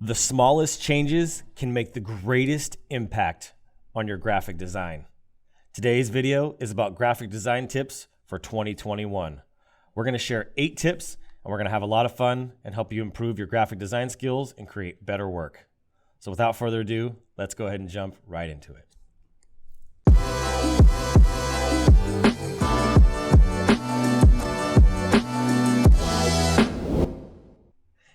The smallest changes can make the greatest impact on your graphic design. Today's video is about graphic design tips for 2021. We're going to share 8 tips, and we're going to have a lot of fun and help you improve your graphic design skills and create better work. So without further ado, let's go ahead and jump right into it.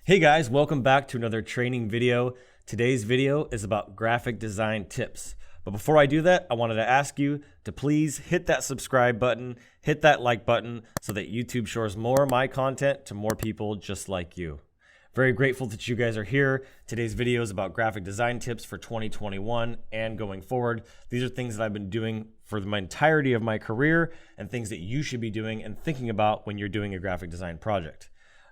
Hey guys, welcome back to another training video. Today's video is about graphic design tips. But before I do that, I wanted to ask you to please hit that subscribe button, hit that like button so that YouTube shows more of my content to more people just like you. Very grateful that you guys are here. Today's video is about graphic design tips for 2021 and going forward. These are things that I've been doing for the entirety of my career and things that you should be doing and thinking about when you're doing a graphic design project.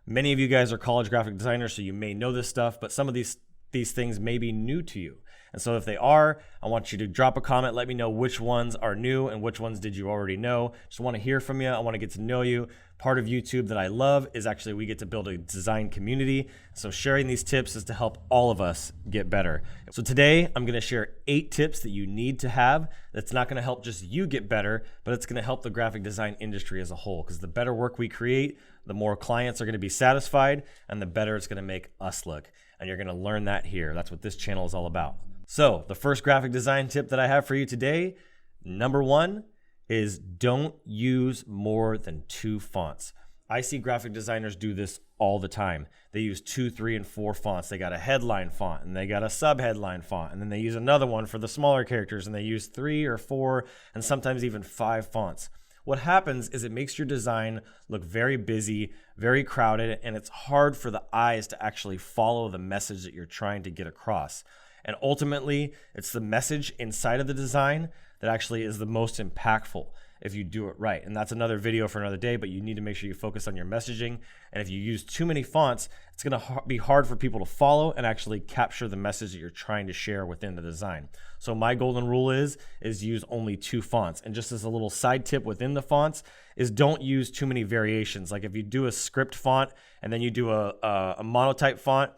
Many of you guys are college graphic designers, so you may know this stuff, but some of these things may be new to you. And so if they are, I want you to drop a comment. Let me know which ones are new and which ones did you already know. Just want to hear from you. I want to get to know you. Part of YouTube that I love is actually we get to build a design community. So sharing these tips is to help all of us get better. So today I'm going to share 8 tips that you need to have. That's not going to help just you get better, but it's going to help the graphic design industry as a whole. Because the better work we create, the more clients are going to be satisfied, and the better it's going to make us look. And you're going to learn that here. That's what this channel is all about. So the first graphic design tip that I have for you today, number 1, is don't use more than 2 fonts. I see graphic designers do this all the time. They use 2, 3, and 4 fonts. They got a headline font, and they got a sub-headline font, and then they use another one for the smaller characters, and they use 3 or 4, and sometimes even 5 fonts. What happens is it makes your design look very busy, very crowded, and it's hard for the eyes to actually follow the message that you're trying to get across. And ultimately, it's the message inside of the design that actually is the most impactful if you do it right. And that's another video for another day, but you need to make sure you focus on your messaging. And if you use too many fonts, it's going to be hard for people to follow and actually capture the message that you're trying to share within the design. So my golden rule is use only 2 fonts. And just as a little side tip within the fonts is don't use too many variations. Like if you do a script font and then you do a monotype font,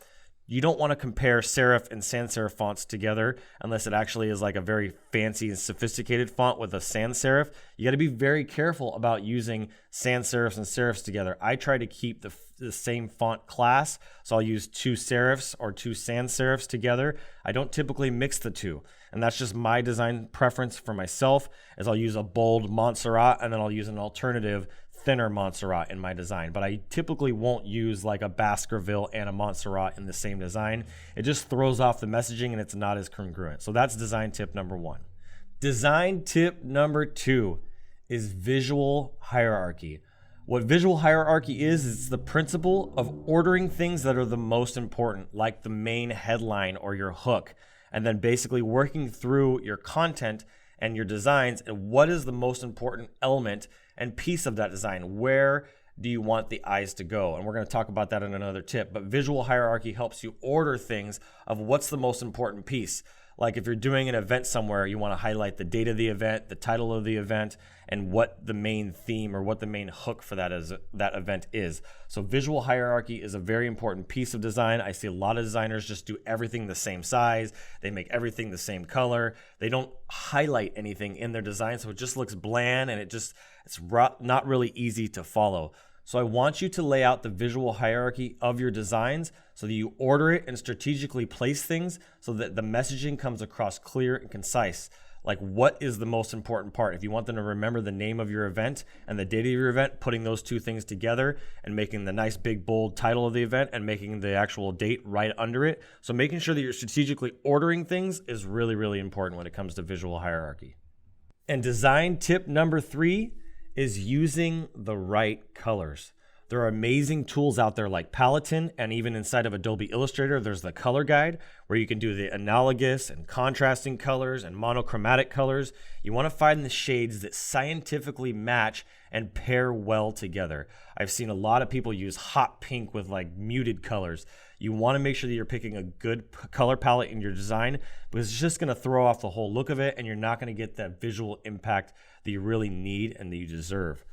you don't want to compare serif and sans serif fonts together unless it actually is like a very fancy and sophisticated font with a sans serif. You got to be very careful about using sans serifs and serifs together. I try to keep the same font class, so I'll use 2 serifs or 2 sans serifs together. I don't typically mix the two, and that's just my design preference for myself, is I'll use a bold Montserrat and then I'll use an alternative thinner Montserrat in my design, but I typically won't use like a Baskerville and a Montserrat in the same design. It just throws off the messaging and it's not as congruent. So that's design tip number 1. Design tip number 2 is visual hierarchy. What visual hierarchy is it's the principle of ordering things that are the most important, like the main headline or your hook, and then basically working through your content and your designs and what is the most important element and piece of that design. Where do you want the eyes to go? And we're going to talk about that in another tip. But visual hierarchy helps you order things of what's the most important piece. Like if you're doing an event somewhere, you want to highlight the date of the event, the title of the event, and what the main theme or what the main hook for that event is. So visual hierarchy is a very important piece of design. I see a lot of designers just do everything the same size. They make everything the same color. They don't highlight anything in their design, so it just looks bland and it's not really easy to follow. So I want you to lay out the visual hierarchy of your designs so that you order it and strategically place things so that the messaging comes across clear and concise. Like what is the most important part? If you want them to remember the name of your event and the date of your event, putting those 2 things together and making the nice big bold title of the event and making the actual date right under it. So making sure that you're strategically ordering things is really, really important when it comes to visual hierarchy. And design tip number 3 is using the right colors. There are amazing tools out there like Paladin, and even inside of Adobe Illustrator, there's the color guide where you can do the analogous and contrasting colors and monochromatic colors. You want to find the shades that scientifically match and pair well together. I've seen a lot of people use hot pink with like muted colors. You want to make sure that you're picking a good color palette in your design because it's just going to throw off the whole look of it and you're not going to get that visual impact that you really need and that you deserve.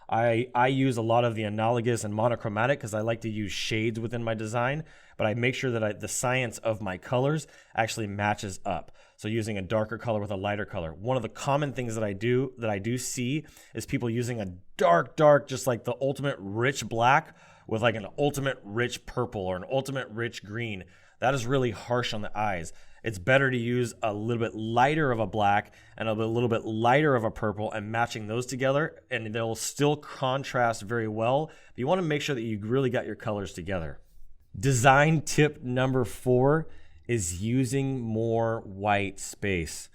I use a lot of the analogous and monochromatic because I like to use shades within my design, but I make sure that the science of my colors actually matches up. So using a darker color with a lighter color. One of the common things that I do see is people using a dark, just like the ultimate rich black with like an ultimate rich purple or an ultimate rich green. That is really harsh on the eyes. It's better to use a little bit lighter of a black and a little bit lighter of a purple and matching those together, and they'll still contrast very well. But you want to make sure that you really got your colors together. Design tip number 4 is using more white space.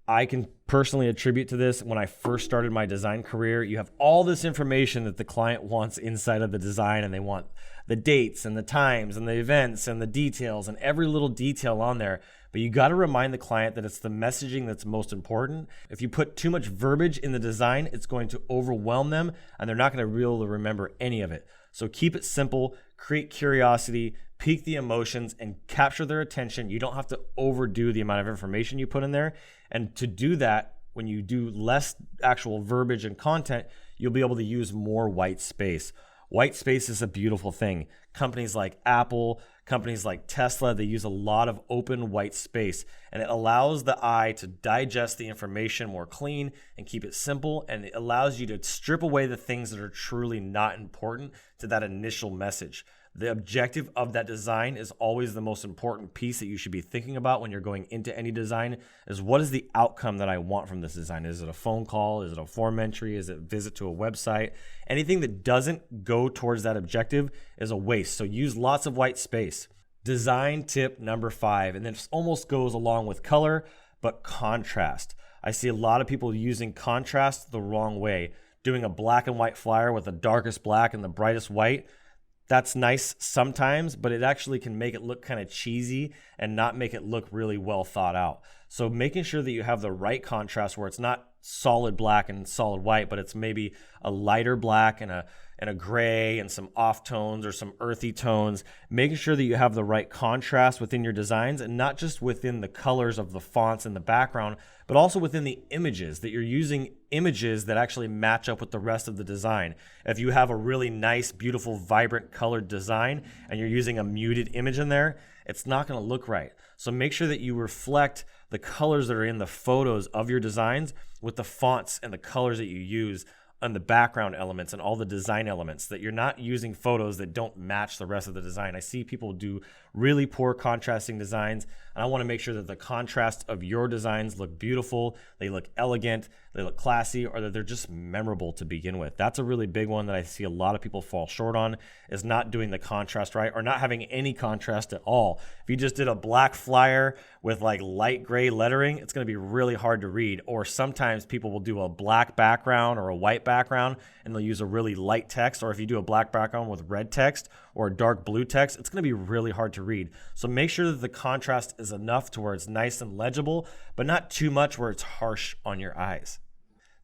I can personally attribute to this. When I first started my design career, you have all this information that the client wants inside of the design, and they want the dates and the times and the events and the details and every little detail on there. But you got to remind the client that it's the messaging that's most important. If you put too much verbiage in the design, it's going to overwhelm them and they're not going to be able to remember any of it. So keep it simple, create curiosity, pique the emotions, and capture their attention. You don't have to overdo the amount of information you put in there. And to do that, when you do less actual verbiage and content, you'll be able to use more white space. White space is a beautiful thing. Companies like Apple, companies like Tesla, they use a lot of open white space, and it allows the eye to digest the information more clean and keep it simple, and it allows you to strip away the things that are truly not important to that initial message. The objective of that design is always the most important piece that you should be thinking about when you're going into any design, is what is the outcome that I want from this design? Is it a phone call? Is it a form entry? Is it a visit to a website? Anything that doesn't go towards that objective is a waste. So use lots of white space. Design tip number 5, and this almost goes along with color, but contrast. I see a lot of people using contrast the wrong way, doing a black and white flyer with the darkest black and the brightest white. That's nice sometimes, but it actually can make it look kind of cheesy and not make it look really well thought out. So making sure that you have the right contrast where it's not solid black and solid white, but it's maybe a lighter black and a gray and some off tones or some earthy tones, making sure that you have the right contrast within your designs, and not just within the colors of the fonts in the background, but also within the images, that you're using images that actually match up with the rest of the design. If you have a really nice, beautiful, vibrant colored design and you're using a muted image in there, it's not going to look right. So make sure that you reflect the colors that are in the photos of your designs with the fonts and the colors that you use on the background elements and all the design elements, that you're not using photos that don't match the rest of the design. I see people do really poor contrasting designs, and I want to make sure that the contrast of your designs look beautiful, they look elegant, they look classy, or that they're just memorable to begin with. That's a really big one that I see a lot of people fall short on, is not doing the contrast right, or not having any contrast at all. If you just did a black flyer with like light gray lettering, it's going to be really hard to read. Or sometimes people will do a black background or a white background and they'll use a really light text, or if you do a black background with red text or a dark blue text, it's going to be really hard to read. So make sure that the contrast is enough to where it's nice and legible, but not too much where it's harsh on your eyes.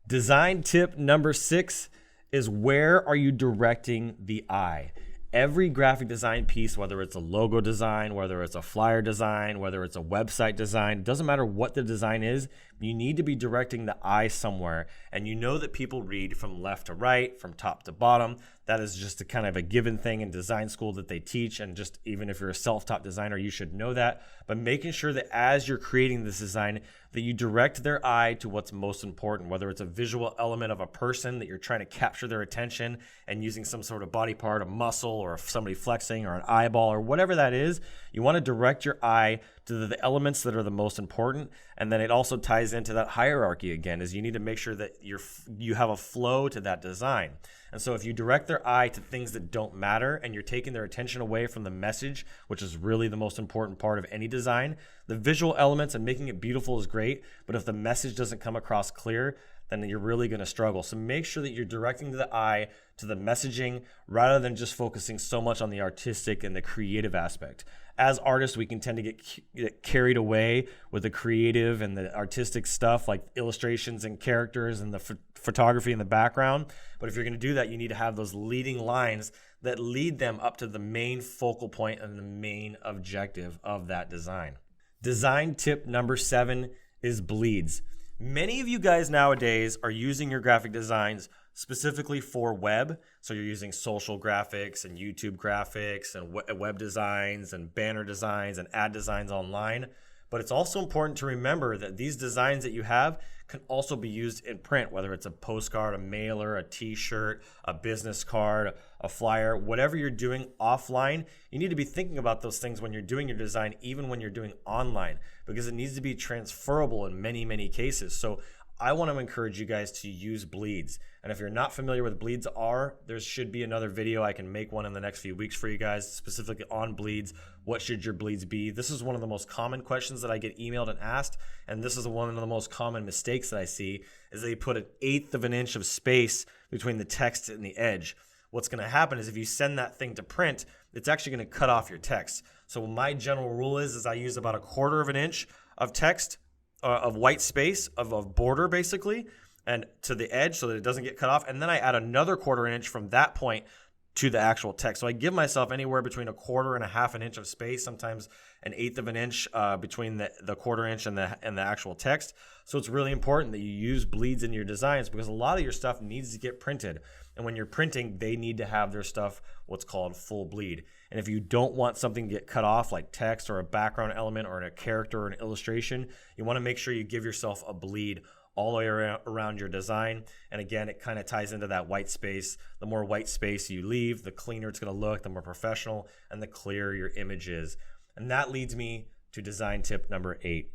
Design tip number 6 is, where are you directing the eye? Every graphic design piece, whether it's a logo design, whether it's a flyer design, whether it's a website design, it doesn't matter what the design is, you need to be directing the eye somewhere. And you know that people read from left to right, from top to bottom. That is just a kind of a given thing in design school that they teach. And just even if you're a self-taught designer, you should know that. But making sure that as you're creating this design, that you direct their eye to what's most important, whether it's a visual element of a person that you're trying to capture their attention and using some sort of body part, a muscle, or somebody flexing, or an eyeball, or whatever that is. You want to direct your eye to the elements that are the most important. And then it also ties into that hierarchy again, is you need to make sure that you have a flow to that design. And so if you direct their eye to things that don't matter and you're taking their attention away from the message, which is really the most important part of any design, the visual elements and making it beautiful is great, but if the message doesn't come across clear, then you're really going to struggle. So make sure that you're directing the eye to the messaging rather than just focusing so much on the artistic and the creative aspect. As artists, we can tend to get carried away with the creative and the artistic stuff, like illustrations and characters and the photography in the background. But if you're going to do that, you need to have those leading lines that lead them up to the main focal point and the main objective of that design. Design tip number 7 is bleeds. Many of you guys nowadays are using your graphic designs specifically for web. So you're using social graphics and YouTube graphics and web designs and banner designs and ad designs online. But it's also important to remember that these designs that you have can also be used in print, whether it's a postcard, a mailer, a t-shirt, a business card, a flyer, whatever you're doing offline. You need to be thinking about those things when you're doing your design, even when you're doing online, because it needs to be transferable in many, many cases. So I want to encourage you guys to use bleeds. And if you're not familiar with what bleeds are, there should be another video. I can make one in the next few weeks for you guys, specifically on bleeds. What should your bleeds be? This is one of the most common questions that I get emailed and asked. And this is one of the most common mistakes that I see is they put 1/8 of an inch of space between the text and the edge. What's going to happen is if you send that thing to print, it's actually going to cut off your text. So my general rule is I use about 1/4 of an inch of text, of white space, of border basically, and to the edge so that it doesn't get cut off. And then I add another 1/4 inch from that point to the actual text. So I give myself anywhere between 1/4 and 1/2 inch of space, sometimes 1/8 of an inch between the 1/4 inch and the actual text. So it's really important that you use bleeds in your designs because a lot of your stuff needs to get printed. And when you're printing, they need to have their stuff what's called full bleed. And if you don't want something to get cut off like text or a background element or a character or an illustration, you want to make sure you give yourself a bleed all the way around your design. And again, it kind of ties into that white space. The more white space you leave, the cleaner it's going to look, the more professional and the clearer your image is. And that leads me to design tip number 8,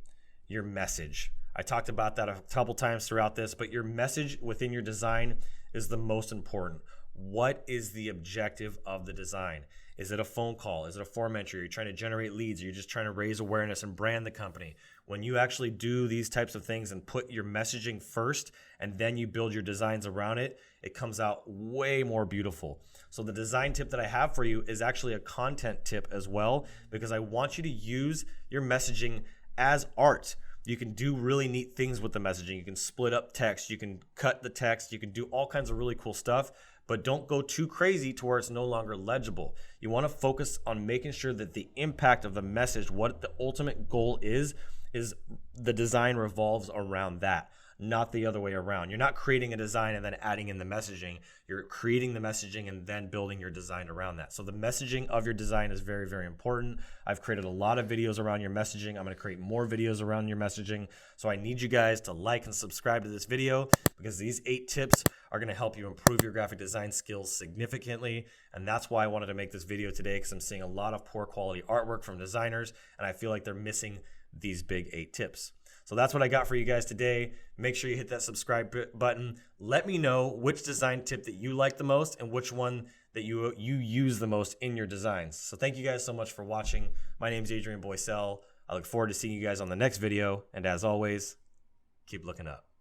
your message. I talked about that a couple times throughout this, but your message within your design is the most important. What is the objective of the design? Is it a phone call? Is it a form entry? Are you trying to generate leads? Are you just trying to raise awareness and brand the company? When you actually do these types of things and put your messaging first and then you build your designs around it, it comes out way more beautiful. So the design tip that I have for you is actually a content tip as well, because I want you to use your messaging as art. You can do really neat things with the messaging. You can split up text. You can cut the text. You can do all kinds of really cool stuff, but don't go too crazy to where it's no longer legible. You want to focus on making sure that the impact of the message, what the ultimate goal is the design revolves around that, not the other way around. You're not creating a design and then adding in the messaging. You're creating the messaging and then building your design around that. So the messaging of your design is very, very important. I've created a lot of videos around your messaging. I'm going to create more videos around your messaging. So I need you guys to like and subscribe to this video because these 8 tips are going to help you improve your graphic design skills significantly. And that's why I wanted to make this video today, because I'm seeing a lot of poor quality artwork from designers and I feel like they're missing these big 8 tips. So that's what I got for you guys today. Make sure you hit that subscribe button. Let me know which design tip that you like the most and which one that you use the most in your designs. So thank you guys so much for watching. My name is Adrian Boysel. I look forward to seeing you guys on the next video. And as always, keep looking up.